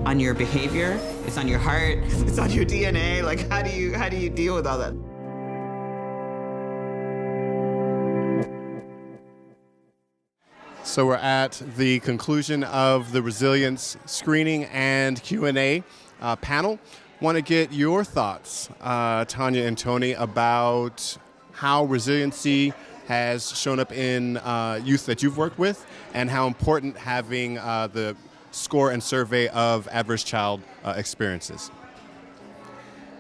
on your behavior, it's on your heart, it's on your DNA. Like, how do you deal with all that? So we're at the conclusion of the resilience screening and Q&A panel. Want to get your thoughts, Tanya and Toni, about how resiliency has shown up in youth that you've worked with, and how important having the score and survey of adverse child experiences.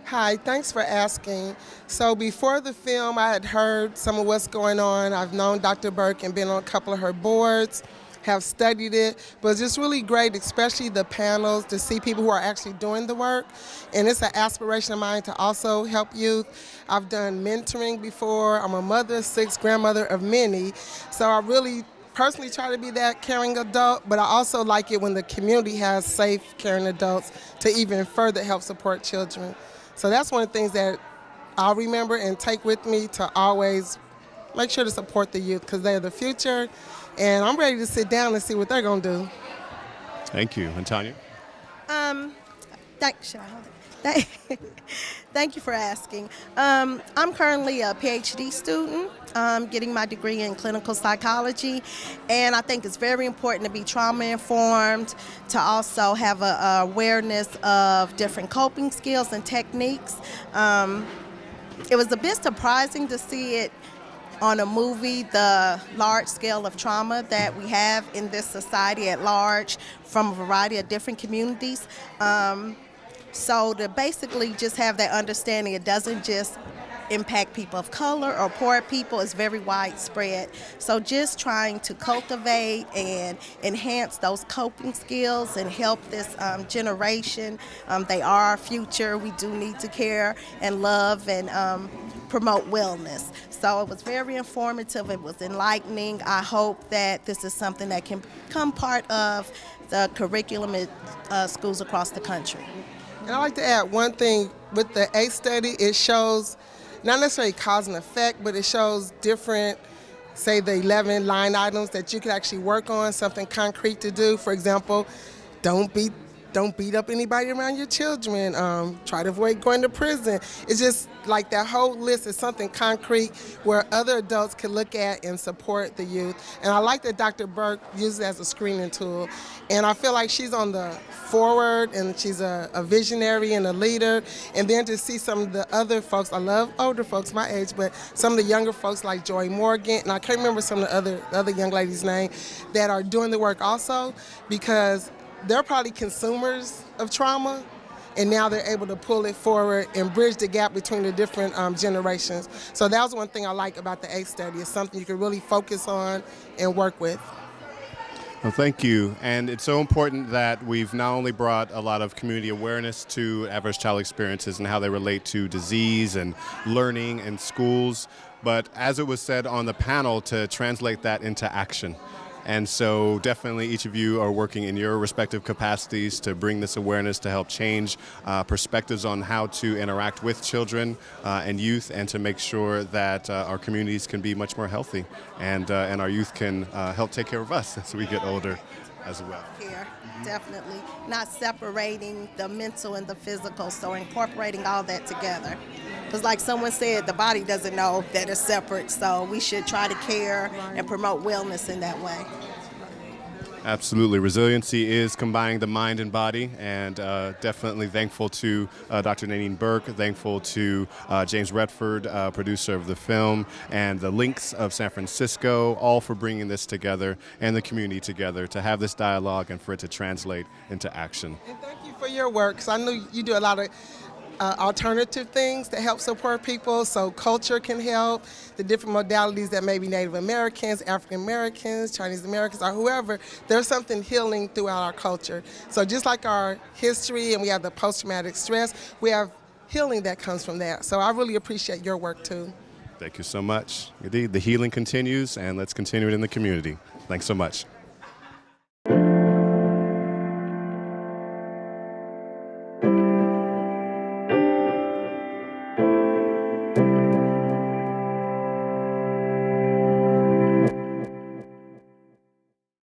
Hi, thanks for asking. So before the film, I had heard some of what's going on. I've known Dr. Burke and been on a couple of her boards, have studied it, but it's just really great, especially the panels, to see people who are actually doing the work. And it's an aspiration of mine to also help youth. I've done mentoring before. I'm a mother of 6, grandmother of many. So I really personally try to be that caring adult, but I also like it when the community has safe, caring adults to even further help support children. So that's one of the things that I'll remember and take with me to always make sure to support the youth, because they're the future, and I'm ready to sit down and see what they're going to do. Thank you. And Tanya? Thank you for asking. I'm currently a Ph.D. student, getting my degree in clinical psychology, and I think it's very important to be trauma-informed, to also have a awareness of different coping skills and techniques. It was a bit surprising to see it on a movie, the large scale of trauma that we have in this society at large from a variety of different communities. So to basically just have that understanding, it doesn't just impact people of color or poor people, it's very widespread. So just trying to cultivate and enhance those coping skills and help this generation. They are our future. We do need to care and love and promote wellness. So it was very informative. It was enlightening. I hope that this is something that can become part of the curriculum at schools across the country. And I'd like to add one thing. With the ACE study, it shows not necessarily cause and effect, but it shows different, say the 11 line items that you could actually work on, something concrete to do. For example, don't beat up anybody around your children. Try to avoid going to prison. It's just like that whole list is something concrete where other adults can look at and support the youth. And I like that Dr. Burke uses it as a screening tool. And I feel like she's on the forward, and she's a visionary and a leader. And then to see some of the other folks, I love older folks my age, but some of the younger folks like Joy Morgan, and I can't remember some of the other young ladies' name, that are doing the work also, because they're probably consumers of trauma, and now they're able to pull it forward and bridge the gap between the different generations. So that was one thing I like about the ACE study. It's something you can really focus on and work with. Well, thank you. And it's so important that we've not only brought a lot of community awareness to adverse child experiences and how they relate to disease and learning in schools, but as it was said on the panel, to translate that into action. And so definitely each of you are working in your respective capacities to bring this awareness to help change perspectives on how to interact with children and youth, and to make sure that our communities can be much more healthy, and our youth can help take care of us as we get older as well. Here, definitely. Not separating the mental and the physical, so incorporating all that together. Because like someone said, the body doesn't know that it's separate, so we should try to care and promote wellness in that way. Absolutely. Resiliency is combining the mind and body, and definitely thankful to Dr. Nadine Burke, thankful to James Redford, producer of the film, and the Links of San Francisco, all for bringing this together and the community together to have this dialogue and for it to translate into action. And thank you for your work, because I know you do a lot of alternative things to help support people, so culture can help, the different modalities that maybe Native Americans, African Americans, Chinese Americans, or whoever, there's something healing throughout our culture. So just like our history and we have the post-traumatic stress, we have healing that comes from that. So I really appreciate your work too. Thank you so much. Indeed, the healing continues, and let's continue it in the community. Thanks so much.